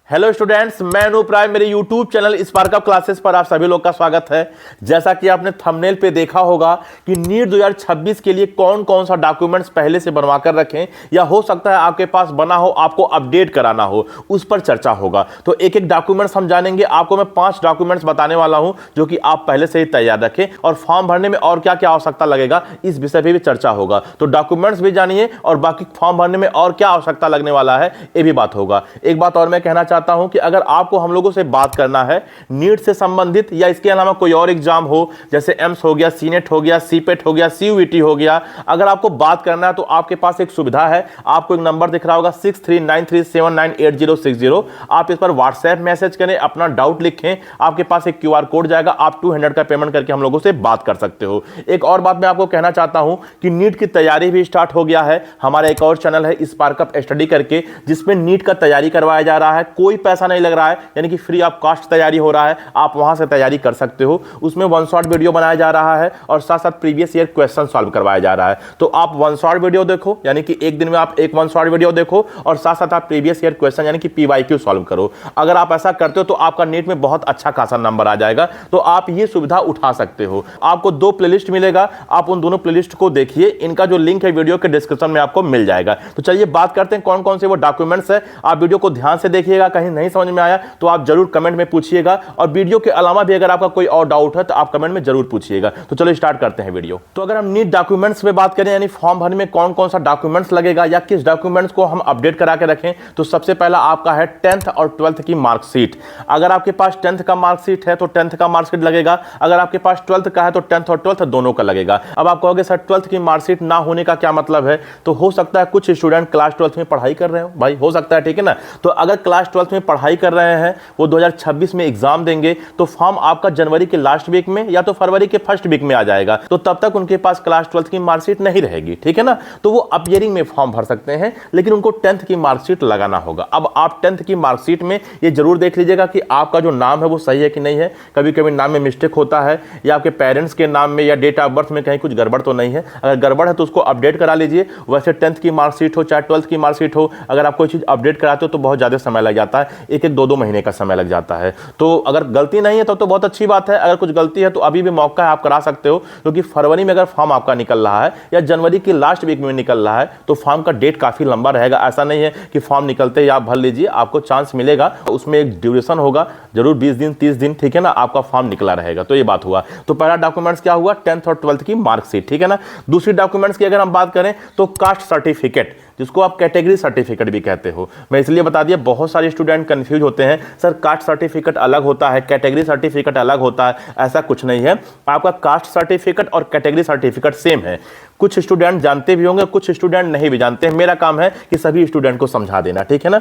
Hello students, मैं अनूप राय। मेरे YouTube channel spark up classes पर आप सभी लोग का स्वागत है। जैसा कि आपने थंबनेल पे देखा होगा कि नीट 2026 के लिए कौन कौन सा डॉक्यूमेंट्स पहले से बनवा कर रखें या हो सकता है आपके पास बना हो, आपको अपडेट कराना हो, उस पर चर्चा होगा। तो एक एक डॉक्यूमेंट्स हम जानेंगे। आपको मैं 5 डॉक्यूमेंट्स बताने वाला हूं जो कि आप पहले से ही तैयार रखें, और फॉर्म भरने में और क्या क्या आवश्यकता लगेगा इस विषय पर भी चर्चा होगा। तो डॉक्यूमेंट्स भी जानिए और बाकी फॉर्म भरने में और क्या आवश्यकता लगने वाला है ये भी बात होगा। एक बात और मैं कहना चाहता हूं कि अगर आपको हम लोगों से बात करना है नीट से संबंधित या इसके अलावा कोई और एग्जाम हो, जैसे एम्स हो गया, सीनेट हो गया, सीपेट हो गया, सीयूईटी हो गया, अगर आपको बात करना है तो आपके पास एक सुविधा है। आपको एक नंबर दिख रहा होगा 6393798060। आप इस पर व्हाट्सएप मैसेज करें, अपना डाउट लिखें, आपके पास एक क्यूआर कोड जाएगा, आप 200 का पेमेंट करके हम लोगों से बात कर सकते हो। एक और बात मैं आपको कहना चाहता हूं कि नीट की तैयारी भी स्टार्ट हो गया है। हमारा एक और चैनल है स्पार्क अप स्टडी करके, जिसमें नीट का तैयारी करवाया जा रहा है। कोई पैसा नहीं लग रहा है, यानी कि फ्री ऑफ कॉस्ट तैयारी हो रहा है। आप वहां से तैयारी कर सकते हो। उसमें वन शॉट वीडियो बनाया जा रहा है और साथ साथ प्रीवियस ईयर क्वेश्चन सॉल्व करवाया जा रहा है। तो आप वन शॉट वीडियो देखो, यानी कि एक दिन में आप एक वन शॉट वीडियो देखो, और साथ साथ आप प्रीवियस ईयर क्वेश्चन यानी कि पीवाईक्यू सॉल्व करो। अगर आप ऐसा करते हो तो आपका नीट में बहुत अच्छा खासा नंबर आ जाएगा। तो आप ये सुविधा उठा सकते हो। आपको 2 प्लेलिस्ट मिलेगा, आप उन दोनों प्लेलिस्ट को देखिए। इनका जो लिंक है वीडियो के डिस्क्रिप्शन में आपको मिल जाएगा। तो चलिए बात करते हैं कौन कौन से वो डॉक्यूमेंट्स है। आप वीडियो को ध्यान से देखिएगा, कहीं नहीं समझ में आया तो आप जरूर कमेंट में पूछिएगा, और वीडियो के अलावा भी अगर आपका कोई और डाउट है तो आप कमेंट में जरूर पूछिएगा। तो चलो स्टार्ट करते हैं वीडियो। तो अगर हम नीट डॉक्यूमेंट्स पे बात करें, यानी फॉर्म भरने में कौन कौन सा डॉक्यूमेंट्स लगेगा या किस डॉक्यूमेंट्स को हम अपडेट करा के रखें, तो सबसे पहला आपका है 10th और 12th की मार्कशीट। अगर आपके पास 10th का मार्कशीट है तो 10th का मार्कशीट लगेगा। अगर आपके पास 12th का है तो 10th और 12th दोनों का लगेगा। अब आप कहोगे सर 12th की मार्कशीट ना होने का क्या मतलब है? तो हो सकता है कुछ स्टूडेंट क्लास 12th में पढ़ाई कर रहे हो, भाई हो सकता है, ठीक है ना। तो अगर क्लास 12th में पढ़ाई कर रहे हैं, वो 2026 में एग्जाम देंगे, तो फॉर्म आपका जनवरी के लास्ट वीक में या तो फरवरी के फर्स्ट वीक में आ जाएगा। तो तब तक उनके पास क्लास 12th की मार्कशीट नहीं रहेगी, ठीक है ना। तो वो अपीयरिंग में फॉर्म भर सकते हैं, लेकिन उनको 10th की मार्कशीट लगाना होगा। अब आप 10th की मार्कशीट में ये जरूर देख लीजिएगा कि आपका जो नाम है वो सही है कि नहीं है। कभी कभी नाम में मिस्टेक होता है, या आपके पेरेंट्स के नाम में या डेट ऑफ बर्थ में कहीं कुछ गड़बड़ तो नहीं है। अगर गड़बड़ है तो उसको अपडेट करा लीजिए। वैसे 10th की मार्कशीट हो चाहे 12th की मार्कशीट हो, अगर आप कोई चीज अपडेट कराते हो तो बहुत ज्यादा समय लग जाता है, 1-1, 2-2 महीने का समय लग जाता है। तो अगर गलती नहीं है तो बहुत अच्छी बात है। अगर कुछ गलती है तो अभी भी मौका है, आप करा सकते हो, क्योंकि फरवरी में अगर फॉर्म आपका निकल रहा है या जनवरी के लास्ट वीक में निकल रहा है तो फॉर्म का डेट काफी लंबा रहेगा। ऐसा नहीं है कि फॉर्म निकलते ही आप भर लीजिए, आपको चांस मिलेगा। उसमें एक ड्यूरेशन होगा, जरूर 20 दिन 30 दिन, ठीक है ना, आपका फॉर्म निकला रहेगा। तो ये बात हुआ। तो पहला डॉक्यूमेंट्स क्या हुआ? 10th और 12th की मार्कशीट, ठीक है ना। दूसरी डॉक्यूमेंट्स की अगर हम बात करें तो कास्ट सर्टिफिकेट, जिसको आप कैटेगरी सर्टिफिकेट भी कहते हो। मैं इसलिए बता दिया, बहुत सारे स्टूडेंट कंफ्यूज होते हैं, सर कास्ट सर्टिफिकेट अलग होता है, कैटेगरी सर्टिफिकेट अलग होता है। ऐसा कुछ नहीं है। आपका कास्ट सर्टिफिकेट और कैटेगरी सर्टिफिकेट सेम है। कुछ स्टूडेंट जानते भी होंगे, कुछ स्टूडेंट नहीं भी जानते हैं। मेरा काम है कि सभी स्टूडेंट को समझा देना, ठीक है ना।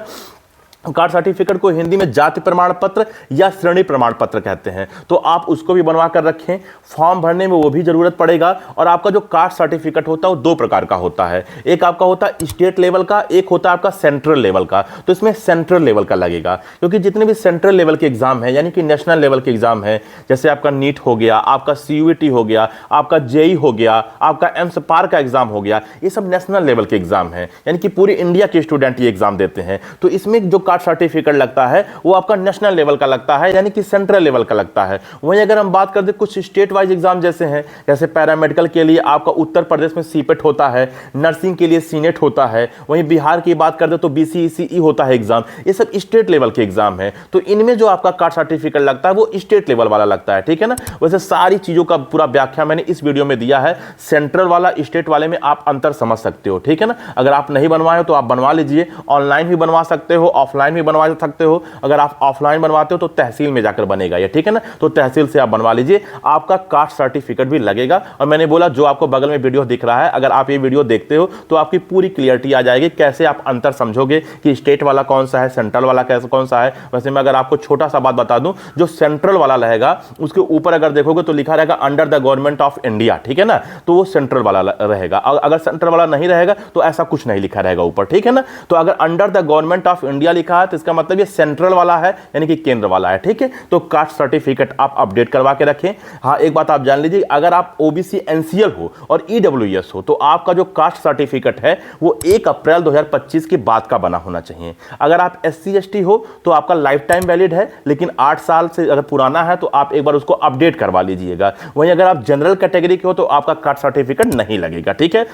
कास्ट सर्टिफिकेट को हिंदी में जाति प्रमाण पत्र या श्रेणी प्रमाण पत्र कहते हैं। तो आप उसको भी बनवा कर रखें, फॉर्म भरने में वो भी जरूरत पड़ेगा। और आपका जो कास्ट सर्टिफिकेट होता है वो 2 प्रकार का होता है। एक आपका होता है स्टेट लेवल का, एक होता है आपका सेंट्रल लेवल का। तो इसमें सेंट्रल लेवल का लगेगा, क्योंकि जितने भी सेंट्रल लेवल के एग्जाम है, यानी कि नेशनल लेवल के एग्जाम है, जैसे आपका नीट हो गया, आपका सीयूईटी हो गया, आपका जेई हो गया, आपका एम्स पार का एग्जाम हो गया, ये सब नेशनल लेवल के एग्जाम है, यानी कि पूरी इंडिया के स्टूडेंट ये एग्जाम देते हैं। तो इसमें जो सर्टिफिकेट लगता है वो आपका नेशनल लेवल का लगता है, यानी कि सेंट्रल लेवल का लगता है। वहीं अगर हम बात करते कुछ स्टेट वाइज एग्जाम जैसे हैं, जैसे पैरामेडिकल के लिए आपका उत्तर प्रदेश में सीपेट होता है, नर्सिंग के लिए सीनेट होता है, वहीं बिहार की बात करते तो बीसीईसीई होता है एग्जाम। ये सब स्टेट लेवल के एग्जाम है। तो इनमें जो आपका कास्ट सर्टिफिकेट लगता है वो स्टेट लेवल वाला लगता है, ठीक है ना। वैसे सारी चीजों का पूरा व्याख्या मैंने इस वीडियो में दिया है। सेंट्रल वाला स्टेट वाले में आप अंतर समझ सकते हो, ठीक है ना। अगर आप नहीं बनवाए हो तो आप बनवा लीजिए, ऑनलाइन भी बनवा सकते हो, ऑफलाइन भी बनवा सकते हो। अगर आप ऑफलाइन बनवाते हो तो तहसील में जाकर बनेगा ये, ठीक है ना। तो तहसील से आप बनवा लीजिए, आपका कास्ट सर्टिफिकेट भी लगेगा। और मैंने बोला जो आपको बगल में वीडियो दिख रहा है, अगर आप ये वीडियो देखते हो तो आपकी पूरी क्लियरिटी आ जाएगी, कैसे आप अंतर समझोगे कि स्टेट वाला कौन सा है, सेंट्रल वाला कैसा कौन सा है। वैसे मैं अगर आपको छोटा सा बात बता दूं, जो सेंट्रल वाला रहेगा उसके ऊपर अगर देखोगे तो लिखा रहेगा under the government of India, ठीक है ना। तो वो सेंट्रल वाला रहेगा। अगर सेंट्रल वाला नहीं रहेगा तो ऐसा कुछ नहीं लिखा रहेगा ऊपर, ठीक है ना। तो अगर under the government of India लिखा लिखा है तो इसका मतलब ये सेंट्रल वाला है, यानी कि केंद्र वाला है, ठीक है। तो कास्ट सर्टिफिकेट आप अपडेट करवा के रखें। हाँ, एक बात आप जान लीजिए, अगर आप ओबीसी एनसीएल हो और ईडब्ल्यूएस हो तो आपका जो कास्ट सर्टिफिकेट है वो 1 अप्रैल 2025 के बाद का बना होना चाहिए। अगर आप एससी एसटी हो तो आपका लाइफ टाइम वैलिड है, लेकिन 8 साल से अगर पुराना है तो आप एक बार उसको अपडेट करवा लीजिएगा। वहीं अगर आप जनरल कैटेगरी के हो तो आपका कास्ट सर्टिफिकेट नहीं लगेगा, ठीक है।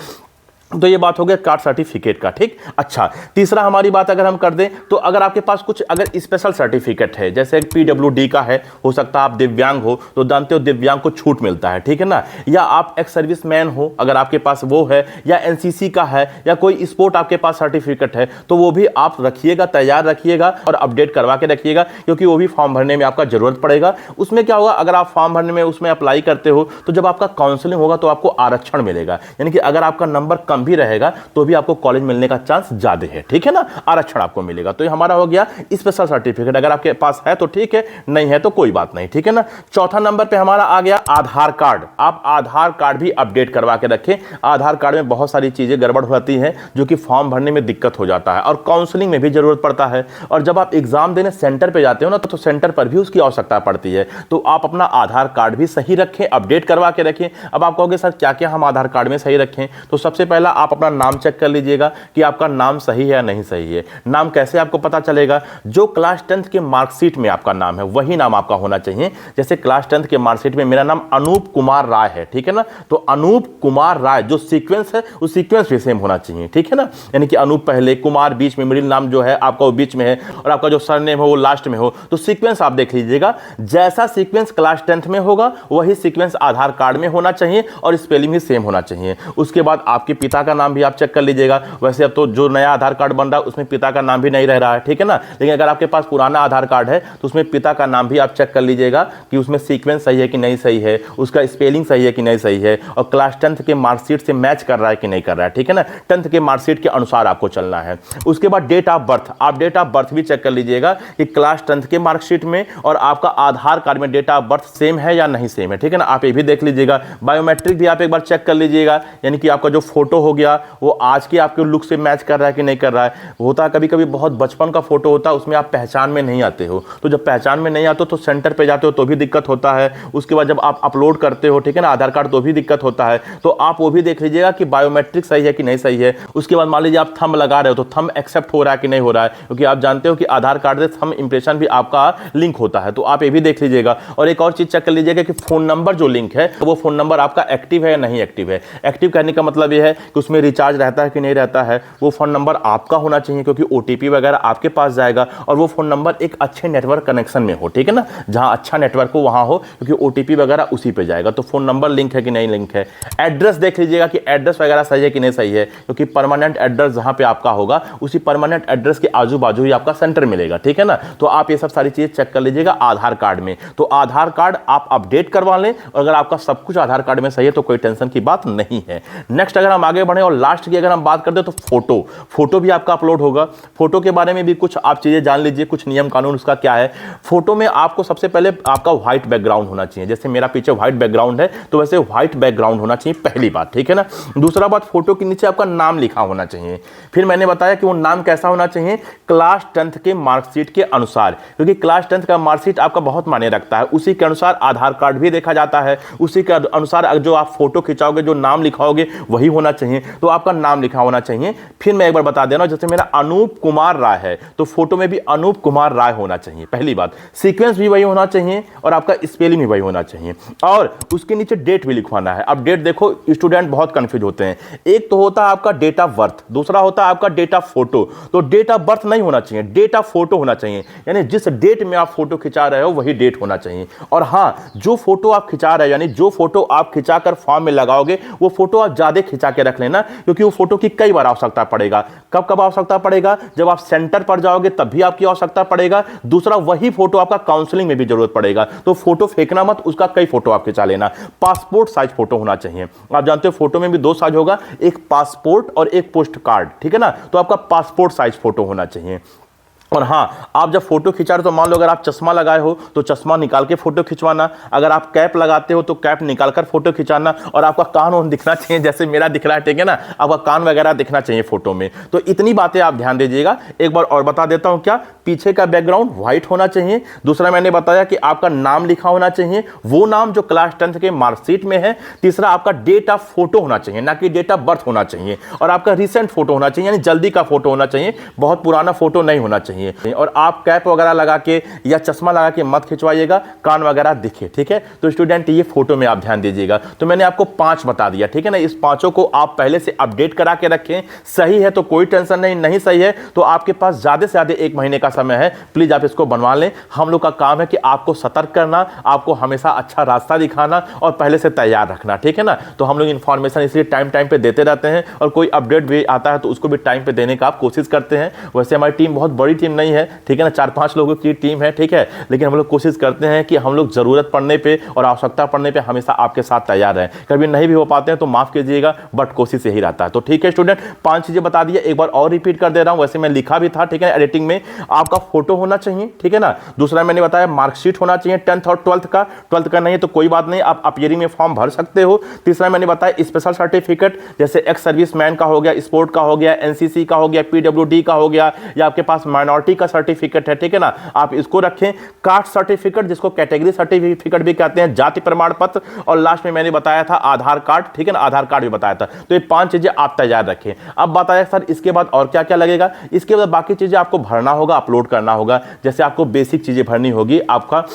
तो ये बात हो गया कास्ट सर्टिफिकेट का, ठीक। अच्छा, तीसरा हमारी बात अगर हम कर दें तो अगर आपके पास कुछ अगर स्पेशल सर्टिफिकेट है, जैसे पीडब्ल्यूडी का है, हो सकता है आप दिव्यांग हो तो जानते हो दिव्यांग को छूट मिलता है, ठीक है ना, या आप एक्स सर्विसमैन हो अगर आपके पास वो है, या एनसीसी का है, या कोई स्पोर्ट आपके पास सर्टिफिकेट है, तो वो भी आप रखिएगा, तैयार रखिएगा और अपडेट करवा के रखिएगा, क्योंकि वो भी फॉर्म भरने में आपका जरूरत पड़ेगा। उसमें क्या होगा, अगर आप फॉर्म भरने में उसमें अप्लाई करते हो तो जब आपका काउंसलिंग होगा तो आपको आरक्षण मिलेगा, यानी कि अगर आपका नंबर कम भी रहेगा तो भी आपको कॉलेज मिलने का चांस ज्यादा है, ठीक है ना, आरक्षण आपको मिलेगा। तो ये हमारा हो गया स्पेशल सर्टिफिकेट, अगर आपके पास है तो ठीक है, नहीं है तो कोई बात नहीं, ठीक है ना। चौथा नंबर पे हमारा आ गया आधार कार्ड। आप आधार कार्ड भी अपडेट करवा के रखें। आधार कार्ड में बहुत सारी चीजें गड़बड़ होती हैं जो कि फॉर्म भरने में दिक्कत हो जाता है और काउंसलिंग में भी जरूरत पड़ता है, और जब आप एग्जाम देने सेंटर पे जाते हो ना तो सेंटर पर भी उसकी आवश्यकता पड़ती है। तो आप अपना आधार कार्ड भी सही रखें, अपडेट करवा के रखें। अब आप कहोगे सर क्या क्या हम आधार कार्ड में सही रखें, तो सबसे पहला आप अपना नाम चेक कर लीजिएगा कि आपका नाम सही है या नहीं सही है। नाम कैसे आपको पता चलेगा, जो क्लास 10th के मार्कशीट में आपका नाम है वही नाम आपका होना चाहिए। जैसे क्लास 10th के मार्कशीट में मेरा नाम अनूप कुमार राय है, ठीक है ना, तो अनूप कुमार राय जो सीक्वेंस है उस सीक्वेंस भी सेम होना चाहिए, ठीक है ना, यानी कि अनूप पहले, कुमार बीच में, मिडिल नाम जो है आपका वो बीच में है और आपका जो सरनेम है वो लास्ट में हो। तो सीक्वेंस आप देख लीजिएगा, जैसा सीक्वेंस क्लास 10th में होगा वही सीक्वेंस आधार कार्ड में होना चाहिए और स्पेलिंग भी सेम होना चाहिए। उसके बाद आपके पिता का नाम भी आप चेक कर लीजिएगा। वैसे अब तो जो नया आधार कार्ड बन रहा है उसमें पिता का नाम भी नहीं रह रहा है, ठीक है ना, लेकिन अगर आपके पास पुराना आधार कार्ड है तो उसमें पिता का नाम भी आप चेक कर लीजिएगा कि उसमें सीक्वेंस सही है कि नहीं सही है, उसका स्पेलिंग सही है कि नहीं सही है, और क्लास 10th के मार्कशीट से मैच कर रहा है कि नहीं कर रहा है, ठीक है ना, 10th के मार्कशीट के अनुसार आपको चलना है। उसके बाद डेट ऑफ बर्थ, आप डेट ऑफ बर्थ भी चेक कर लीजिएगा कि क्लास 10th के मार्कशीट में और आपका आधार कार्ड में डेट ऑफ बर्थ सेम है या नहीं सेम है, ठीक है ना, आप ये भी देख लीजिएगा। बायोमेट्रिक भी आप एक बार चेक कर लीजिएगा, यानी कि आपका जो फोटो हो गया वो आज के आपके लुक से मैच कर रहा है कि नहीं कर रहा है। होता है कभी कभी बहुत बचपन का फोटो होता है, उसमें आप पहचान में नहीं आते हो, तो जब पहचान में नहीं आते हो तो सेंटर पे जाते हो तो भी दिक्कत होता है। उसके बाद जब आप अपलोड करते हो, ठीक है ना, आधार कार्ड, तो भी दिक्कत होता है। तो आप वो भी देख लीजिएगा कि बायोमेट्रिक सही है कि नहीं सही है। उसके बाद मान लीजिए आप थंब लगा रहे हो तो थंब एक्सेप्ट हो रहा है कि नहीं हो रहा है, क्योंकि आप जानते हो कि आधार कार्ड से थंब इंप्रेशन भी आपका लिंक होता है, तो आप ये भी देख लीजिएगा। और एक और चीज चेक कर लीजिएगा कि फोन नंबर जो लिंक है वो फोन नंबर आपका एक्टिव है या नहीं एक्टिव है। एक्टिव कहने का मतलब यह है कि उसमें रिचार्ज रहता है कि नहीं रहता है, वो फोन नंबर आपका होना चाहिए, क्योंकि ओटीपी वगैरह आपके पास जाएगा, और वो फोन नंबर एक अच्छे नेटवर्क कनेक्शन में हो, ठीक है ना, जहां अच्छा नेटवर्क हो वहां हो, क्योंकि ओटीपी वगैरह उसी पे जाएगा। तो फोन नंबर लिंक है कि नहीं लिंक है। एड्रेस देख लीजिएगा कि एड्रेस वगैरह सही है कि नहीं सही है, क्योंकि परमानेंट एड्रेस जहां पे आपका होगा उसी परमानेंट एड्रेस के आजू बाजू ही आपका सेंटर मिलेगा, ठीक है ना। तो आप ये सब सारी चीजें चेक कर लीजिएगा आधार कार्ड में। तो आधार कार्ड आप अपडेट करवा लें, और अगर आपका सब कुछ आधार कार्ड में सही है तो कोई टेंशन की बात नहीं है। नेक्स्ट अगर हम आगे बढ़े और लास्ट की अगर हम बात करते हैं तो फोटो भी आपका अपलोड होगा। फोटो के बारे में भी कुछ आप चीजें जान लीजिए, कुछ नियम कानून उसका क्या है। फोटो में आपको सबसे पहले आपका व्हाइट बैकग्राउंड होना चाहिए, जैसे मेरा पीछे व्हाइट बैकग्राउंड है तो वैसे व्हाइट बैकग्राउंड होना चाहिए, पहली बात, ठीक है ना। दूसरा बात, फोटो के नीचे आपका नाम लिखा होना चाहिए। फिर मैंने बताया कि वो नाम कैसा होना चाहिए, क्लास 10th के मार्कशीट के अनुसार, क्योंकि क्लास 10th का मार्कशीट आपका बहुत मायने रखता है। उसी के अनुसार आधार कार्ड भी देखा जाता है, उसी के अनुसार जो आप फोटो खिंचाओगे, जो नाम लिखाओगे वही होना चाहिए, तो आपका नाम लिखा होना चाहिए। फिर मैं एक बार बता दे रहा हूं, जैसे मेरा अनूप कुमार राय है तो फोटो में भी अनूप कुमार राय होना चाहिए, पहली बात। सीक्वेंस भी वही होना चाहिए और आपका स्पेलिंग भी वही होना चाहिए, और उसके नीचे डेट भी लिखवाना है। अब डेट देखो, स्टूडेंट बहुत कंफ्यूज होते हैं, एक तो होता है आपका डेट ऑफ बर्थ, दूसरा होता है आपका डेट ऑफ फोटो। तो डेट ऑफ बर्थ नहीं होना चाहिए, डेट ऑफ फोटो होना चाहिए, यानी जिस डेट में आप फोटो खिंचा रहे हो वही डेट होना चाहिए। और हाँ, जो फोटो आप खिंचा रहे हो, यानी जो फोटो आप खिंचाकर फॉर्म में लगाओगे वो फोटो आप ज्यादा खिंचा के रख लेना, क्योंकि वो फोटो की कई बार आवश्यकता पड़ेगा। कब कब आवश्यकता पड़ेगा, जब आप सेंटर पर जाओगे तब भी आपकी आवश्यकता पड़ेगा। दूसरा, वही फोटो आपका काउंसलिंग में भी जरूरत पड़ेगा, तो फोटो फेंकना मत, उसका कई फोटो आप खिंचा लेना। पासपोर्ट साइज फोटो होना चाहिए। आप जानते हो फोटो में भी 2 साइज होगा, एक पासपोर्ट और एक पोस्ट कार्ड, ठीक है ना, तो आपका पासपोर्ट साइज फोटो होना चाहिए। और हाँ, आप जब फोटो खिंचा रहे हो तो मान लो अगर आप चश्मा लगाए हो तो चश्मा निकाल के फोटो खिंचवाना, अगर आप कैप लगाते हो तो कैप निकाल कर फोटो खिंचाना, और आपका कान वान दिखना चाहिए जैसे मेरा दिख रहा है, ठीक है ना, आपका कान वगैरह दिखना चाहिए फोटो में। तो इतनी बातें आप ध्यान दीजिएगा। एक बार और बता देता हूं, क्या पीछे का बैकग्राउंड व्हाइट होना चाहिए। दूसरा मैंने बताया कि आपका नाम लिखा होना चाहिए, वो नाम जो क्लास 10th के मार्कशीट में है। तीसरा आपका डेट ऑफ फोटो होना चाहिए, ना कि डेट ऑफ बर्थ होना चाहिए। और आपका रिसेंट फोटो होना चाहिए, यानी जल्दी का फोटो होना चाहिए, बहुत पुराना फोटो नहीं होना चाहिए। और आप कैप वगैरह लगा के या चश्मा लगा के मत खिंचवाइएगा, कान वगैरह दिखे, ठीक है। तो स्टूडेंट ये फोटो में आप ध्यान दीजिएगा। तो मैंने आपको 5 बता दिया, ठीक है ना। इस पांचों को आप पहले से अपडेट करा के रखें। सही है तो कोई टेंशन नहीं, नहीं सही है तो आपके पास ज्यादा से ज्यादा 1 महीने का समय है, प्लीज आप इसको बनवा लें। हम लोग का काम है कि आपको सतर्क करना, आपको हमेशा अच्छा रास्ता दिखाना और पहले से तैयार रखना, ठीक है ना। तो हम लोग इन्फॉर्मेशन इसलिए टाइम टाइम पे देते रहते हैं, और कोई अपडेट भी आता है तो उसको भी टाइम पे देने का आप कोशिश करते हैं। वैसे हमारी टीम बहुत बड़ी टीम नहीं है, ठीक है ना, 4-5 लोगों की टीम है, ठीक है, लेकिन हम लोग कोशिश करते हैं कि हम लोग जरूरत पड़ने पे और आवश्यकता पड़ने पे हमेशा आपके साथ तैयार रहें। कभी नहीं भी हो पाते हैं तो माफ कीजिएगा, बट कोशिश यही रहता है। तो ठीक है स्टूडेंट, 5 चीजें बता दिए, एक बार और रिपीट कर दे रहा हूं, वैसे मैं लिखा भी था, ठीक है। एडिटिंग में आपका फोटो होना चाहिए, ठीक है ना। दूसरा मैंने बताया मार्कशीट होना चाहिए 10th और 12th का। 12th का नहीं है तो कोई बात नहीं, आप अपीयरिंग में फॉर्म भर सकते हो। तीसरा मैंने बताया स्पेशल सर्टिफिकेट, जैसे एक्स सर्विसमैन का हो गया, स्पोर्ट का हो गया, एनसीसी का हो गया, पीडब्ल्यूडी का हो गया, या आपके पास माइनॉरिटी का सर्टिफिकेट है, ठीक है ना, आप इसको रखें। कास्ट सर्टिफिकेट, जिसको कैटेगरी सर्टिफिकेट भी कहते हैं, जाति प्रमाण पत्र, और लास्ट में मैंने बताया था आधार कार्ड, ठीक है ना, आधार कार्ड भी बताया था। तो ये 5 चीजें आप तैयार रखें। अब बताया सर इसके बाद और क्या क्या लगेगा। इसके बाद बाकी चीजें आपको भरना होगा, अपलोड करना होगा। जैसे आपको बेसिक चीजें भरनी होगी। आपका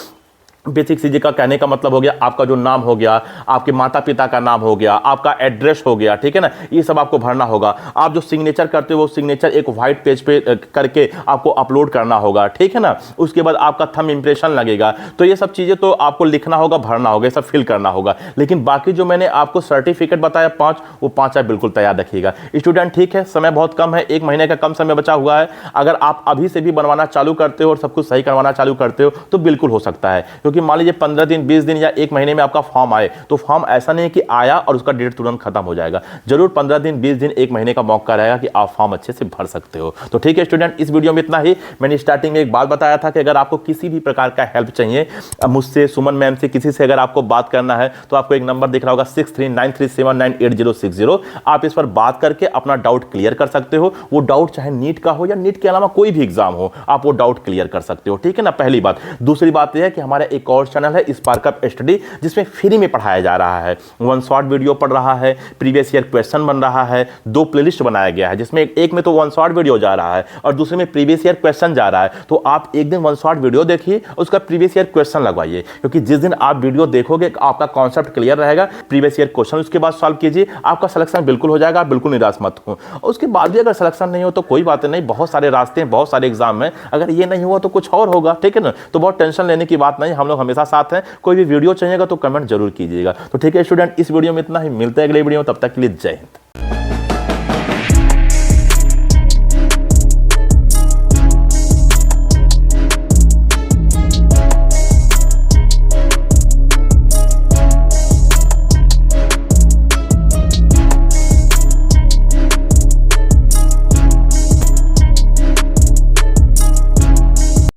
बेसिक चीज़ें का कहने का मतलब हो गया, आपका जो नाम हो गया, आपके माता पिता का नाम हो गया, आपका एड्रेस हो गया, ठीक है ना, ये सब आपको भरना होगा। आप जो सिग्नेचर करते हो वो सिग्नेचर एक व्हाइट पेज पे करके आपको अपलोड करना होगा, ठीक है ना। उसके बाद आपका थंब इंप्रेशन लगेगा। तो ये सब चीज़ें तो आपको लिखना होगा, भरना होगा, ये सब फिल करना होगा। लेकिन बाकी जो मैंने आपको सर्टिफिकेट बताया 5, वो 5 आप बिल्कुल तैयार रखिएगा स्टूडेंट, ठीक है। समय बहुत कम है, 1 महीने का कम समय बचा हुआ है। अगर आप अभी से भी बनवाना चालू करते हो और सब कुछ सही करवाना चालू करते हो तो बिल्कुल हो सकता है, क्योंकि मान लीजिए 15 दिन 20 दिन या 1 महीने में आपका फॉर्म आए, तो फॉर्म ऐसा नहीं है कि आया और उसका डेट तुरंत खत्म हो जाएगा। जरूर 15 दिन 20 दिन 1 महीने का मौका रहेगा कि आप फॉर्म अच्छे से भर सकते हो। तो ठीक है स्टूडेंट, इस वीडियो में इतना ही। मैंने स्टार्टिंग में एक बात बताया था कि अगर आपको किसी भी प्रकार का हेल्प चाहिए, मुझसे, सुमन मैम से, किसी से अगर आपको बात करना है तो आपको एक नंबर दिख रहा होगा 6393798060। आप इस पर बात करके अपना डाउट क्लियर कर सकते हो। वो डाउट चाहे नीट का हो या नीट के अलावा कोई भी एग्जाम हो, आप वो डाउट क्लियर कर सकते हो, ठीक है ना, पहली बात। दूसरी बात यह है कि हमारा एक और चैनल है स्पार्कअप स्टडी, जिसमें फ्री में पढ़ाया जा रहा है। 1 शॉर्ट वीडियो पढ़ रहा है, प्रीवियस ईयर क्वेश्चन बन रहा है, 2 प्लेलिस्ट बनाया गया है, जिसमें एक में तो 1 शॉर्ट वीडियो जा रहा है और दूसरे में प्रीवियस ईयर क्वेश्चन जा रहा है। तो आप एक दिन 1 शॉर्ट वीडियो देखिए, उसका प्रीवियस ईयर क्वेश्चन लगवाइए, क्योंकि जिस दिन आप वीडियो देखोगे आपका कॉन्सेप्ट क्लियर रहेगा। प्रीवियस ईयर क्वेश्चन उसके बाद सॉल्व कीजिए, आपका सिलेक्शन बिल्कुल हो जाएगा, बिल्कुल निराश मत हो। उसके बाद भी अगर सिलेक्शन नहीं हो तो कोई बात नहीं, बहुत सारे रास्ते हैं, बहुत सारे एग्जाम हैं। अगर ये नहीं हुआ तो कुछ और होगा, ठीक है ना। तो बहुत टेंशन लेने की बात नहीं, हम लोग हमेशा साथ हैं। कोई भी वीडियो चाहिएगा तो कमेंट जरूर कीजिएगा। तो ठीक है स्टूडेंट, इस वीडियो में इतना ही, मिलते हैं अगले वीडियो में, तब तक के लिए जय हिंद।